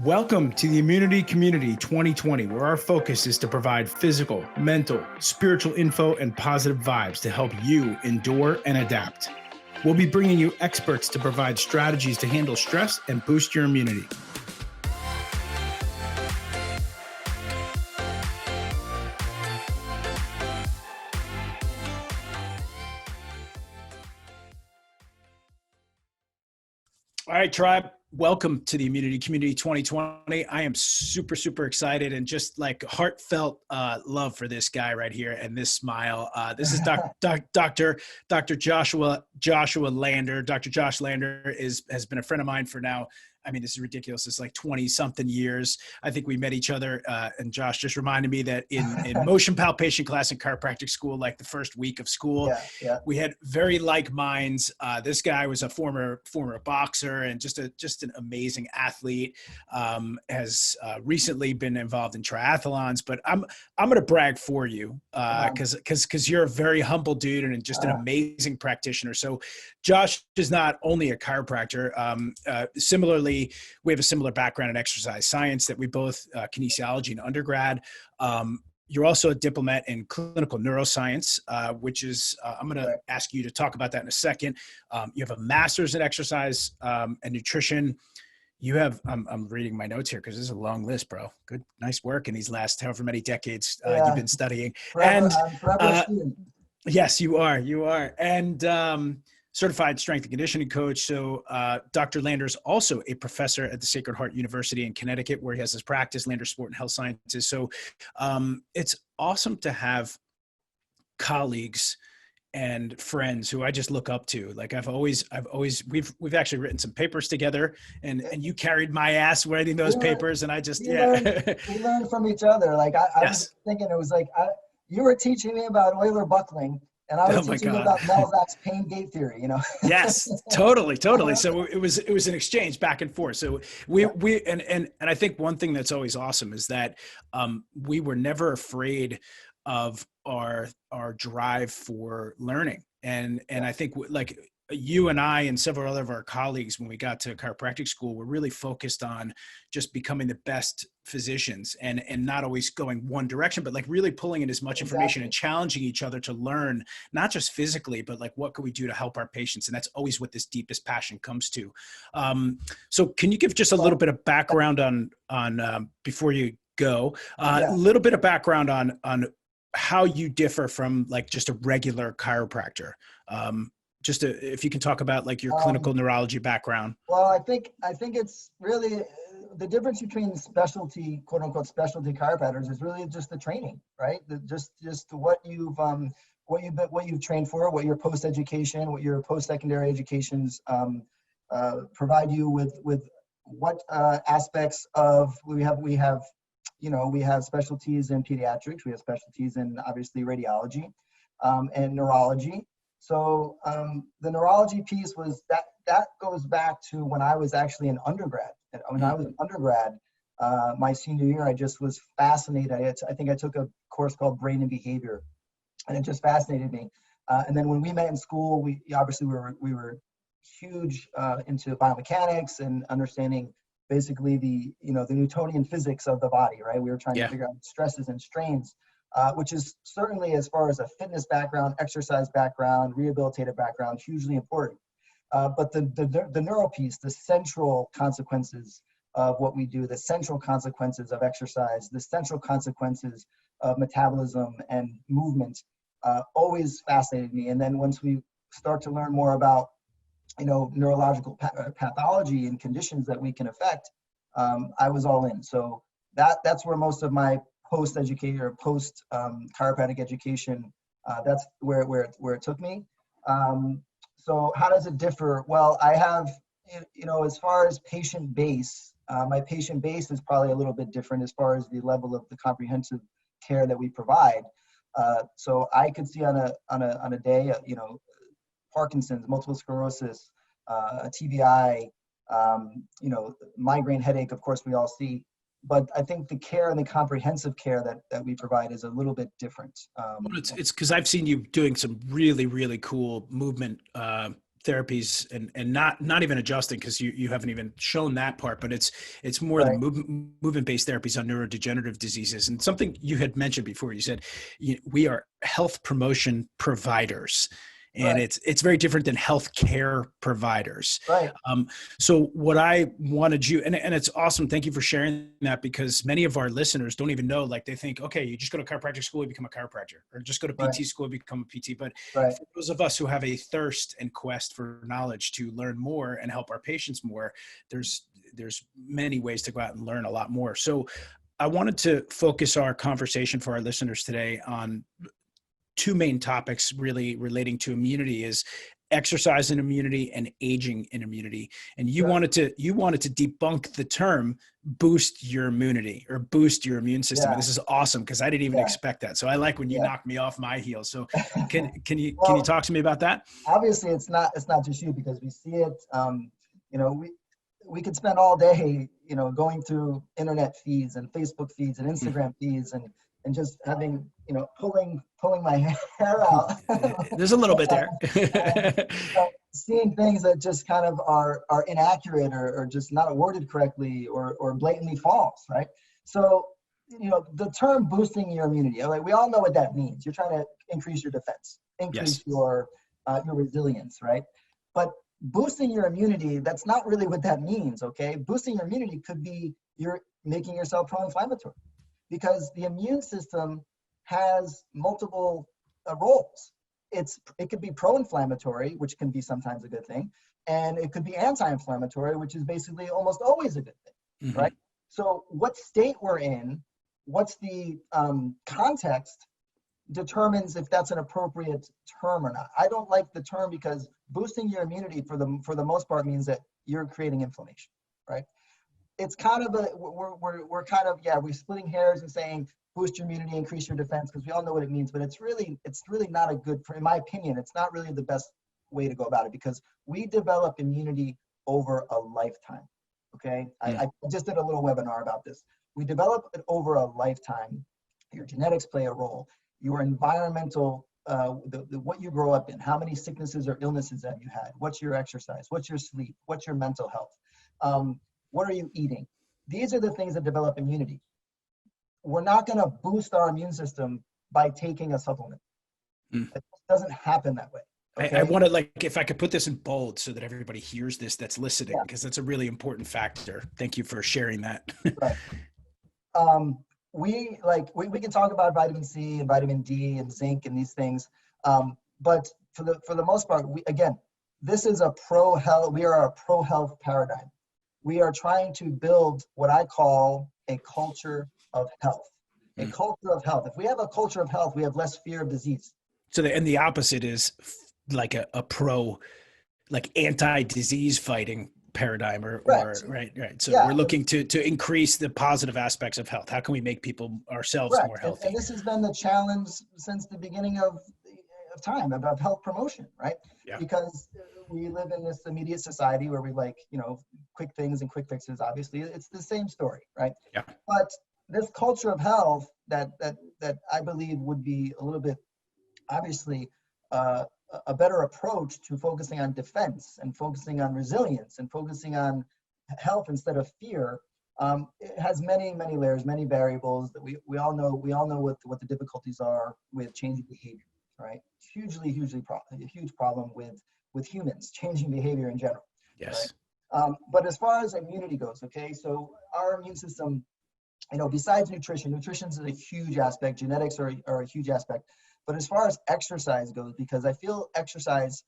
Welcome to the Immunity Community 2020, where our focus is to provide physical, mental, spiritual info and positive vibes to help you endure and adapt. We'll be bringing you experts to provide strategies to handle stress and boost your immunity. All right, tribe. Welcome to the Immunity Community 2020. I am super excited and just like heartfelt love for this guy right here and this smile. This is Dr. Joshua Lander. Dr. Josh Lander has been a friend of mine for now. I mean, this is ridiculous. It's like 20 something years. I think we met each other. And Josh just reminded me that in motion palpation class in chiropractic school, like the first week of school, we had very like minds. This guy was a former boxer and just an amazing athlete. Has recently been involved in triathlons, but I'm going to brag for you because you're a very humble dude and just an amazing practitioner. So Josh is not only a chiropractor. Similarly, we have a similar background in exercise science that we both kinesiology in undergrad. You're also a diplomat in clinical neuroscience, which is, I'm going to ask you to talk about that in a second. You have a master's in exercise and nutrition. You have, I'm reading my notes here because this is a long list, bro. Good, nice work in these last however many decades you've been studying. Forever a student. Yes, you are. And certified strength and conditioning coach. So Dr. Lander is also a professor at the Sacred Heart University in Connecticut, where he has his practice, Lander Sport and Health Sciences. So it's awesome to have colleagues and friends who I just look up to. Like we've actually written some papers together, and you carried my ass writing those papers, and I just we learned from each other. Like I was thinking, it was like you were teaching me about Euler buckling, and I was teaching you about Melzak's pain gate theory, you know? Yes, totally. So it was an exchange back and forth. So we I think one thing that's always awesome is that we were never afraid of our drive for learning. And I think like you and I and several other of our colleagues, when we got to chiropractic school, were really focused on just becoming the best physicians and not always going one direction, but like really pulling in as much information and challenging each other to learn, not just physically, but like what could we do to help our patients? And that's always what this deepest passion comes to. So can you give just a little bit of background on before you go, a little bit of background on how you differ from like just a regular chiropractor? If you can talk about like your clinical neurology background. Well, I think it's really the difference between specialty, quote unquote, specialty chiropractors is really just the training, right? Just what you've trained for, what your post-education, what your post-secondary educations provide you with what aspects of we have specialties in pediatrics, we have specialties in obviously radiology and neurology. So the neurology piece was that goes back to when I was actually an undergrad. And when I was an undergrad, my senior year, I just was fascinated. I think I took a course called Brain and Behavior, and it just fascinated me. And then when we met in school, we were huge into biomechanics and understanding basically the Newtonian physics of the body, right? We were trying to figure out stresses and strains. Which is certainly, as far as a fitness background, exercise background, rehabilitative background, hugely important. But the neuro piece, the central consequences of what we do, the central consequences of exercise, the central consequences of metabolism and movement, always fascinated me. And then once we start to learn more about, neurological pathology and conditions that we can affect, I was all in. So that's where most of my post-educated or post-chiropractic education, that's where it took me. So how does it differ? Well, I have, as far as patient base, my patient base is probably a little bit different as far as the level of the comprehensive care that we provide. So I could see on a day, Parkinson's, multiple sclerosis, a TBI, migraine headache, of course, we all see. But I think the care and the comprehensive care that we provide is a little bit different. It's because I've seen you doing some really, really cool movement therapies and not even adjusting, because you haven't even shown that part, but it's more Right. the movement-based therapies on neurodegenerative diseases. And something you had mentioned before, you said we are health promotion providers. And Right. it's very different than healthcare providers. Right. So what I wanted you, and it's awesome. Thank you for sharing that, because many of our listeners don't even know, like they think, okay, you just go to chiropractic school, you become a chiropractor, or just go to Right. PT school, become a PT. But Right. for those of us who have a thirst and quest for knowledge to learn more and help our patients more, there's many ways to go out and learn a lot more. So I wanted to focus our conversation for our listeners today on two main topics really relating to immunity: is exercise and immunity and aging in immunity. And you Sure. wanted to debunk the term boost your immunity or boost your immune system. Yeah. And this is awesome, because I didn't even Yeah. expect that. So I like when you Yeah. knock me off my heels. So can you Well, talk to me about that? obviously it's not just you, because we see it. We could spend all day, going through internet feeds and Facebook feeds and Instagram feeds and just having, pulling my hair out. There's a little bit there. Seeing things that just kind of are inaccurate or just not worded correctly or blatantly false, right? So, the term boosting your immunity, like we all know what that means. You're trying to increase your defense, increase Yes. your resilience, right? But boosting your immunity, that's not really what that means, okay? Boosting your immunity could be you're making yourself pro-inflammatory, because the immune system has multiple roles. It could be pro-inflammatory, which can be sometimes a good thing, and it could be anti-inflammatory, which is basically almost always a good thing, right? So what state we're in, what's the context, determines if that's an appropriate term or not. I don't like the term, because boosting your immunity for the most part means that you're creating inflammation, right? It's kind of we're kind of, we're splitting hairs and saying boost your immunity, increase your defense, because we all know what it means, but it's really not a good, in my opinion, it's not really the best way to go about it, because we develop immunity over a lifetime. Okay, I just did a little webinar about this. We develop it over a lifetime. Your genetics play a role. Your environmental, what you grow up in, how many sicknesses or illnesses have you had? What's your exercise? What's your sleep? What's your mental health? What are you eating? These are the things that develop immunity. We're not going to boost our immune system by taking a supplement. It doesn't happen that way. Okay? I want to, like, if I could put this in bold so that everybody hears this that's listening, Yeah. because that's a really important factor. Thank you for sharing that. Right. We can talk about vitamin C and vitamin D and zinc and these things, but for the most part, this is a pro-health. We are a pro-health paradigm. We are trying to build what I call a culture of health. A culture of health. If we have a culture of health, we have less fear of disease. So and the opposite is like a pro, like anti-disease fighting paradigm, or right. So we're looking to increase the positive aspects of health. How can we make people ourselves more healthy? And this has been the challenge since the beginning of time about health promotion, right? Yeah. Because we live in this immediate society where we like, quick things and quick fixes. Obviously, it's the same story, right? Yeah. But this culture of health that I believe would be a little bit, obviously, a better approach to focusing on defense and focusing on resilience and focusing on health instead of fear. It has many layers, many variables that we all know. We all know what the difficulties are with changing behavior, right? A huge problem with humans changing behavior in general. Yes. Right? But as far as immunity goes, okay, so our immune system, besides nutrition is a huge aspect. Genetics are a huge aspect. But as far as exercise goes, because I feel exercise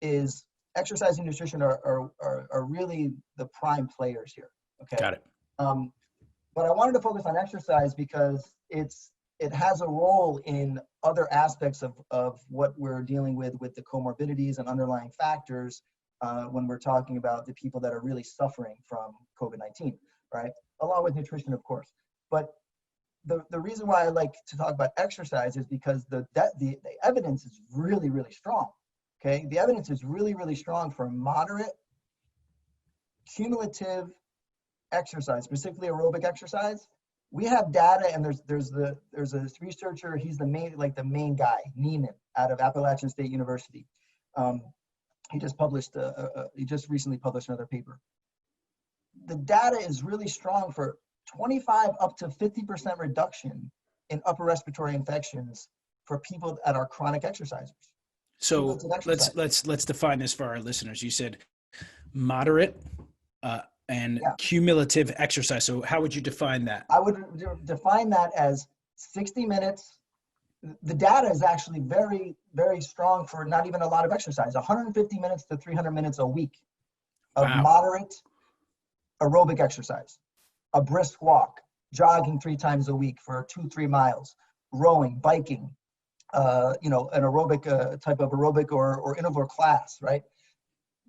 and nutrition are really the prime players here. Okay. Got it. But I wanted to focus on exercise because it has a role in other aspects of what we're dealing with the comorbidities and underlying factors when we're talking about the people that are really suffering from COVID-19, right? Along with nutrition, of course. But the reason why I like to talk about exercise is because the evidence is really, really strong. Okay, the evidence is really, really strong for moderate, cumulative exercise, specifically aerobic exercise. We have data, and there's a researcher. He's the main guy, Neiman, out of Appalachian State University. He just published, he just recently published another paper. The data is really strong for 25 up to 50% reduction in upper respiratory infections for people that are chronic exercisers. So let's define this for our listeners. You said moderate and cumulative exercise. So how would you define that? I would define that as 60 minutes. The data is actually very, very strong for not even a lot of exercise, 150 minutes to 300 minutes a week of moderate aerobic exercise, a brisk walk, jogging 3 times a week for 2-3 miles, rowing, biking, an aerobic type of aerobic or interval class, right?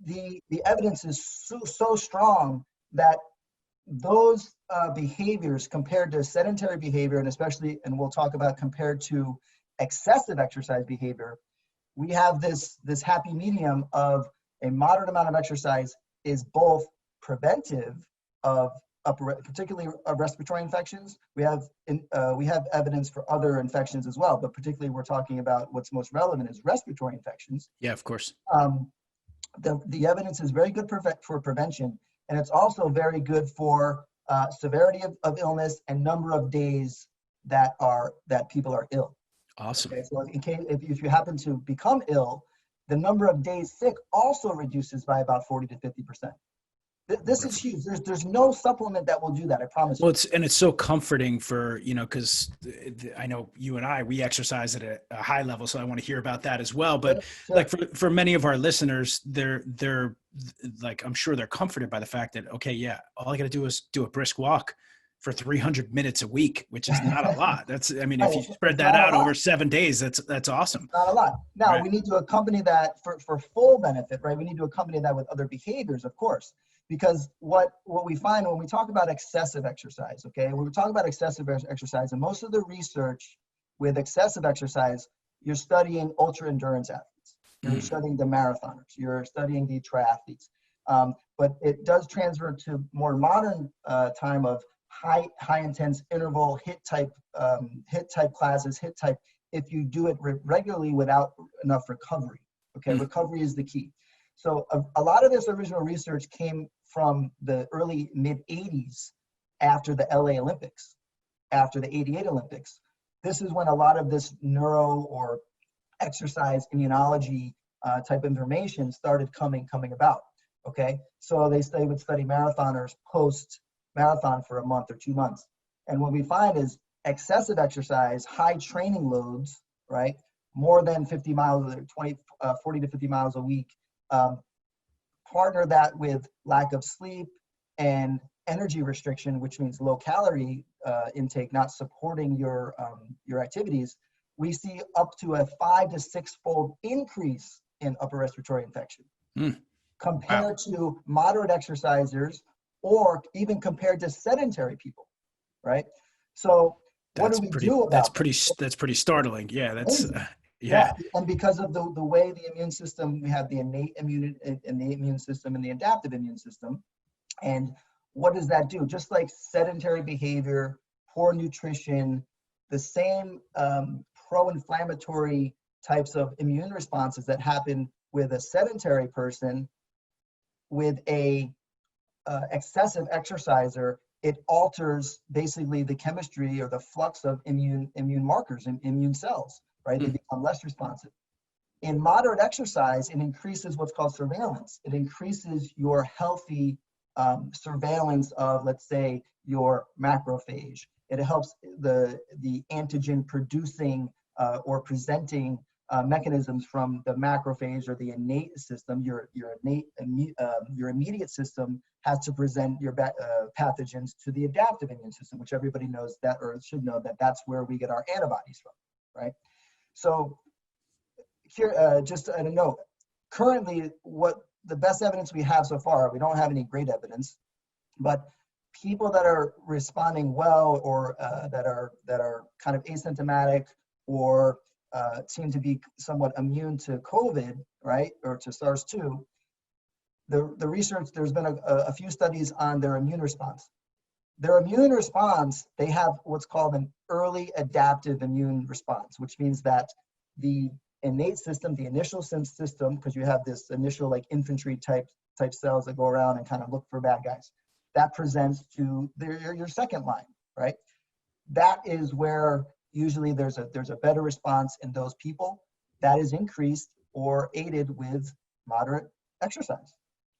The evidence is so strong that those behaviors compared to sedentary behavior, and especially, and we'll talk about compared to excessive exercise behavior, we have this happy medium of a moderate amount of exercise is both preventive of particularly respiratory infections. We have evidence for other infections as well, but particularly we're talking about what's most relevant is respiratory infections. Yeah, of course. The evidence is very good for prevention, and it's also very good for severity of illness and number of days that people are ill. Awesome. Okay, so if you happen to become ill, the number of days sick also reduces by about 40 to 50%. This is huge. There's no supplement that will do that. I promise. Well, it's so comforting for, because I know you and we exercise at a high level, so I want to hear about that as well. But sure. Like for many of our listeners, they're like, I'm sure they're comforted by the fact that, okay, yeah, all I got to do is do a brisk walk for 300 minutes a week, which is not a lot. If you spread that out over 7 days, that's awesome. It's not a lot. Now, We need to accompany that for full benefit, right? We need to accompany that with other behaviors, of course. Because what we find when we talk about excessive exercise, okay, when we talk about excessive exercise, and most of the research with excessive exercise, you're studying ultra endurance athletes, you're studying the marathoners, you're studying the triathletes, but it does transfer to more modern time of high intense interval hit type classes, if you do it regularly without enough recovery. Okay, recovery is the key. So a lot of this original research came from the early mid-'80s after the LA Olympics, after the '88 Olympics. This is when a lot of this neuro or exercise immunology type information started coming about, okay? So they would study marathoners post-marathon for a month or 2 months. And what we find is excessive exercise, high training loads, right? More than 50 miles, 40 to 50 miles a week, partner that with lack of sleep and energy restriction, which means low calorie intake, not supporting your activities, we see up to a 5 to 6-fold increase in upper respiratory infection compared to moderate exercisers, or even compared to sedentary people, right? So what do we do about that? That's pretty startling. Yeah, that's Yeah, and because of the way the immune system, we have the innate immune system and the adaptive immune system. And what does that do? Just like sedentary behavior, poor nutrition, the same pro-inflammatory types of immune responses that happen with a sedentary person, with a excessive exerciser, it alters basically the chemistry or the flux of immune markers and immune cells. Right? They become less responsive. In moderate exercise, it increases what's called surveillance. It increases your healthy surveillance of, let's say, your macrophage. It helps the antigen producing or presenting mechanisms from the macrophage or the innate system. Your immediate system has to present your pathogens to the adaptive immune system, which everybody knows that, or should know that that's where we get our antibodies from, right? So here, just a note, currently what the best evidence we have so far, we don't have any great evidence, but people that are responding well or that are kind of asymptomatic or seem to be somewhat immune to COVID, right, or to SARS-2, the research, there's been a few studies on their immune response. Their immune response, they have what's called an early adaptive immune response, which means that the innate system, the initial sense system, because you have this initial like infantry type cells that go around and kind of look for bad guys. That presents to your second line, right? That is where usually there's a better response in those people. That is increased or aided with moderate exercise,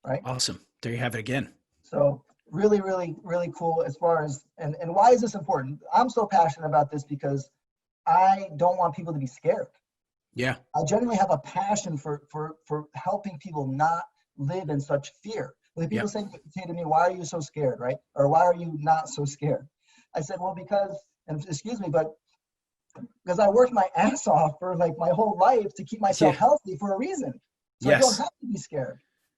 right? Awesome. There you have it again. So really, really, really cool as far as, and why is this important? I'm so passionate about this because I don't want people to be scared. Yeah. I genuinely have a passion for helping people not live in such fear. When people say to me, why are you so scared, right? Or why are you not so scared? I said, well, because, and excuse me, but because I worked my ass off for like my whole life to keep myself healthy for a reason. So I don't have to be scared,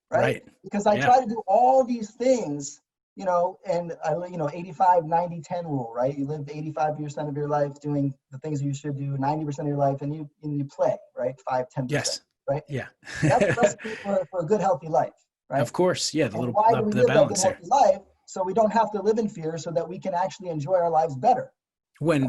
right? Because I try to do all these things, you know, and I, you know, 85, 90, 10 rule, right? You live 85% of your life doing the things you should do, 90% of your life, and you play, right? 5, 10%, right? Yeah. That's the recipe for a good, healthy life, right? Of course. Yeah. And why do we live that good, healthy life? So we don't have to live in fear, so that we can actually enjoy our lives better.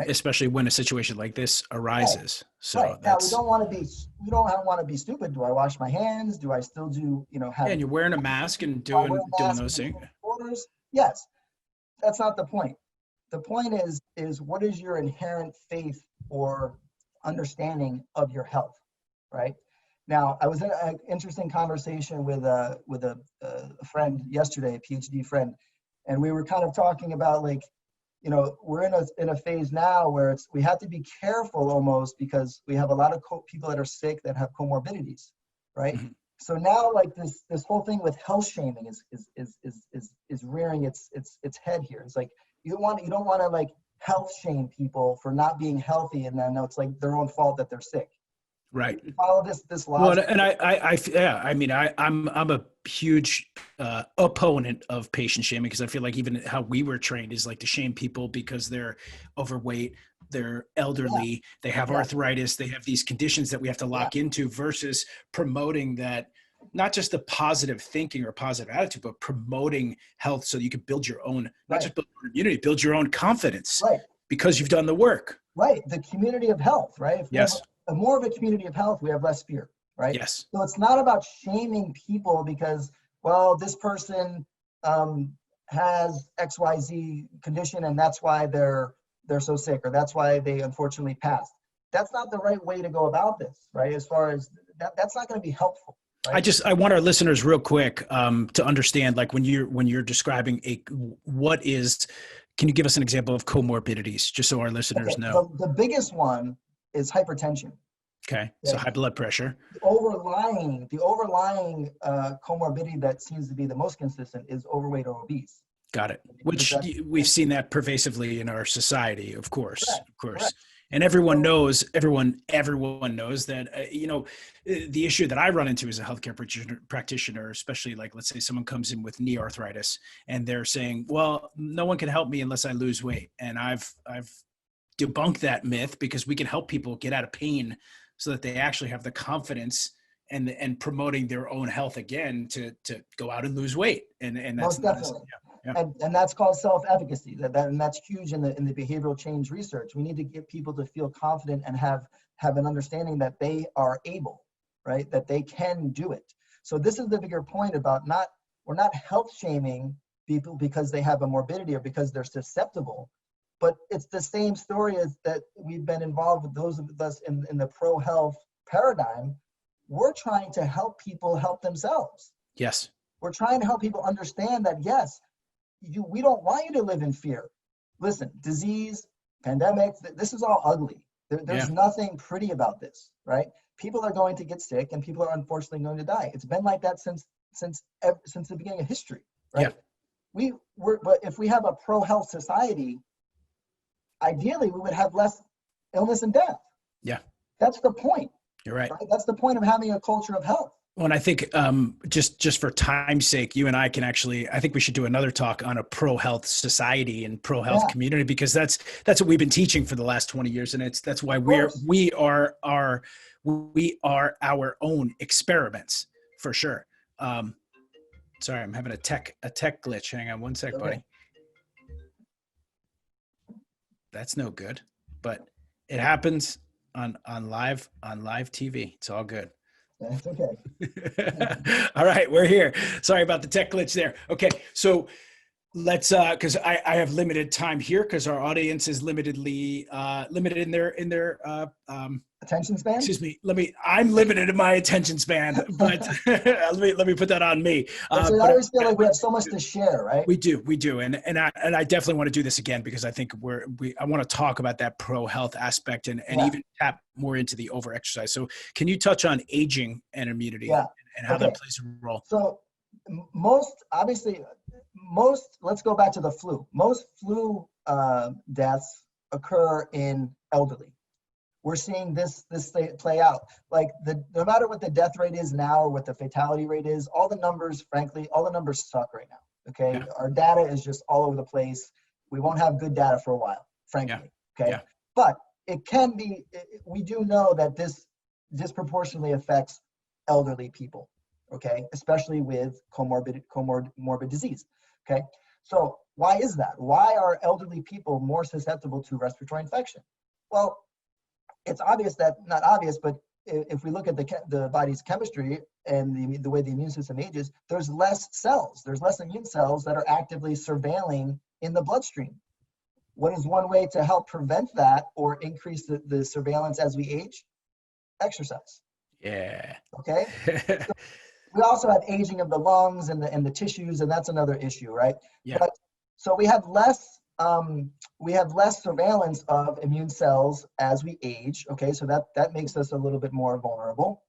Especially when a situation like this arises. So now we don't want to be stupid. Do I wash my hands? Do I still do, you know, and you're wearing a mask and doing those things. Orders? Yes. That's not the point. The point is what is your inherent faith or understanding of your health, right? Now, I was in an interesting conversation with a friend yesterday, a PhD friend, and we were kind of talking about, like, you know, we're in a phase now where we have to be careful almost, because we have a lot of people that are sick that have comorbidities, right? Mm-hmm. So now, like, this whole thing with health shaming is rearing its head here. It's like you don't want to like health shame people for not being healthy, and then it's like their own fault that they're sick. Right. You follow this logic. Well, and I'm a huge opponent of patient shaming, because I feel like even how we were trained is like to shame people because they're overweight, they're elderly, they have arthritis, they have these conditions that we have to lock into, versus promoting that, not just the positive thinking or positive attitude, but promoting health so you can build your own, not just build your immunity, build your own confidence, because you've done the work. Right. The community of health, right? If we have more of a community of health, we have less fear, right? Yes. So it's not about shaming people because, well, this person has XYZ condition and that's why they're so sick, or that's why they unfortunately passed. That's not the right way to go about this, right? As far as that's not going to be helpful. Right? I want our listeners real quick to understand, like, when you're describing can you give us an example of comorbidities, just so our listeners know? The biggest one is hypertension. Okay. So high blood pressure. The overlying comorbidity that seems to be the most consistent is overweight or obese. Got it. Which we've seen that pervasively in our society, of course. Correct. And everyone knows that, you know, the issue that I run into as a healthcare practitioner, especially, like, let's say someone comes in with knee arthritis and they're saying, well, no one can help me unless I lose weight. And I've debunked that myth, because we can help people get out of pain so that they actually have the confidence and promoting their own health again to go out and lose weight. And that's most definitely. And that's called self-efficacy. And that's huge in the behavioral change research. We need to get people to feel confident and have an understanding that they are able, right? That they can do it. So this is the bigger point about we're not health shaming people because they have a morbidity or because they're susceptible, but it's the same story as that we've been involved with those of us in the pro-health paradigm. We're trying to help people help themselves. Yes. We're trying to help people understand that, yes, we don't want you to live in fear. Listen, disease, pandemics, this is all ugly. There's nothing pretty about this, right? People are going to get sick and people are unfortunately going to die. It's been like that since the beginning of history, right? Yeah. But if we have a pro-health society, ideally we would have less illness and death. Yeah. That's the point. You're right. That's the point of having a culture of health. Well, and I think just for time's sake, you and I can I think we should do another talk on a pro-health society and pro-health community, because that's what we've been teaching for the last 20 years. And that's why we are our own experiments, for sure. Sorry, I'm having a tech glitch. Hang on one sec, buddy. That's no good, but it happens. live TV. It's all good. That's okay. All right, we're here. Sorry about the tech glitch there. Okay, so let's because I have limited time here because our audience is limited in their Attention span? excuse me. I'm limited in my attention span, but let me put that on me. So I always feel like we have so much to share, right? We do, and I definitely want to do this again because I think I want to talk about that pro health aspect and even tap more into the over exercise. So can you touch on aging and immunity and how that plays a role? So let's go back to the flu. Most flu deaths occur in elderly. We're seeing this play out. Like no matter what the death rate is now or what the fatality rate is, all the numbers suck right now. Okay, our data is just all over the place. We won't have good data for a while, frankly. Okay, but it can be. We do know that this disproportionately affects elderly people. Okay, especially with comorbid disease. Okay, so why is that? Why are elderly people more susceptible to respiratory infection? Well, it's obvious that, not obvious, but if we look at the body's chemistry and the way the immune system ages, there's less immune cells that are actively surveilling in the bloodstream. What is one way to help prevent that or increase the surveillance as we age? Exercise. Yeah. Okay. So we also have aging of the lungs and the tissues, and that's another issue, right? Yeah. But, so we have less surveillance of immune cells as we age. Okay, so that makes us a little bit more vulnerable.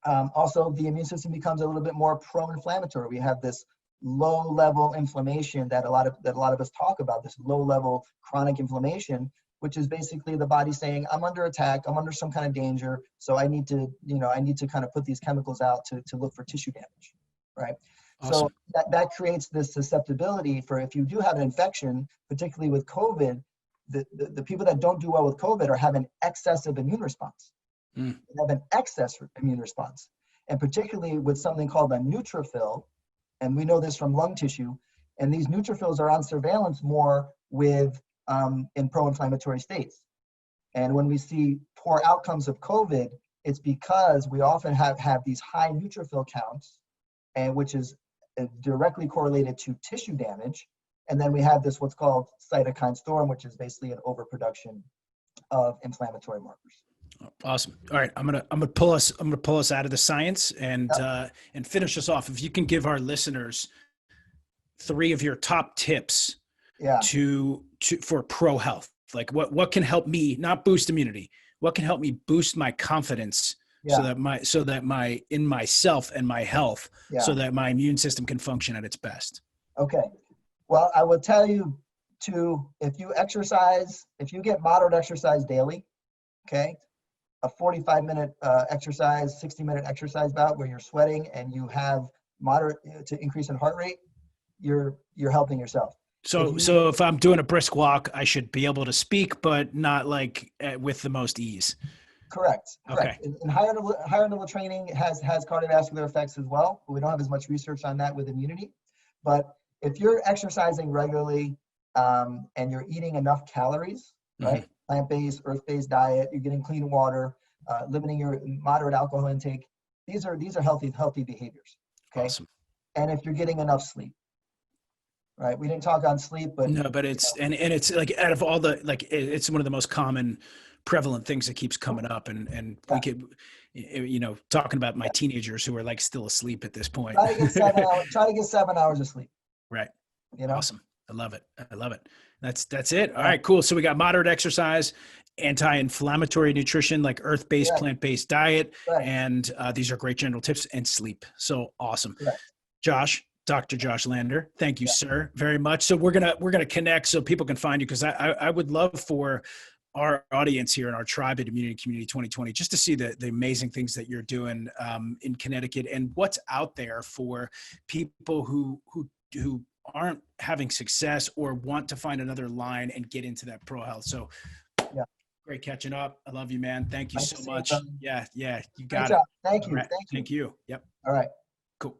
Also, the immune system becomes a little bit more pro-inflammatory. We have this low-level inflammation that a lot of us talk about. This low-level chronic inflammation, which is basically the body saying, "I'm under attack. I'm under some kind of danger. So I need to kind of put these chemicals out to look for tissue damage." Right. Awesome. So that creates this susceptibility for if you do have an infection, particularly with COVID, the people that don't do well with COVID are having excessive immune response. They have an excess immune response. And particularly with something called a neutrophil, and we know this from lung tissue, and these neutrophils are on surveillance more with in pro-inflammatory states. And when we see poor outcomes of COVID, it's because we often have these high neutrophil counts, and which is directly correlated to tissue damage. And then we have this what's called cytokine storm, which is basically an overproduction of inflammatory markers. Awesome. All right, I'm gonna pull us out of the science and finish us off. If you can give our listeners 3 of your top tips for pro health, like what can help me not boost immunity, what can help me boost my confidence so that my in myself and my health, so that my immune system can function at its best. Okay. Well, I will tell you if you get moderate exercise daily, okay, a 45-minute exercise, 60-minute exercise bout where you're sweating and you have moderate to increase in heart rate, you're helping yourself. So if I'm doing a brisk walk, I should be able to speak, but not like with the most ease. Correct. Okay. And higher level training has cardiovascular effects as well, but we don't have as much research on that with immunity. But if you're exercising regularly and you're eating enough calories, right? Plant-based, earth-based diet, you're getting clean water, limiting your moderate alcohol intake. These are healthy behaviors. Okay. Awesome. And if you're getting enough sleep. Right. We didn't talk on sleep, but no, but it's and it's like out of all the it's one of the most common prevalent things that keeps coming up, and we could talking about my teenagers who are like still asleep at this point. Try to get 7 hours of sleep. Right. Awesome. I love it. That's it. All right, cool. So we got moderate exercise, anti-inflammatory nutrition, like earth-based, plant-based diet. And these are great general tips, and sleep. So awesome. Dr. Josh Lander, thank you, sir, very much. So we're gonna connect so people can find you, because I would love for our audience here in our tribe at Immunity Community 2020 just to see the amazing things that you're doing in Connecticut and what's out there for people who aren't having success or want to find another line and get into that pro health. So great catching up. I love you, man. Thank you so much. Yeah, you got it. Thank you. Right. Thank you. Yep. All right. Cool.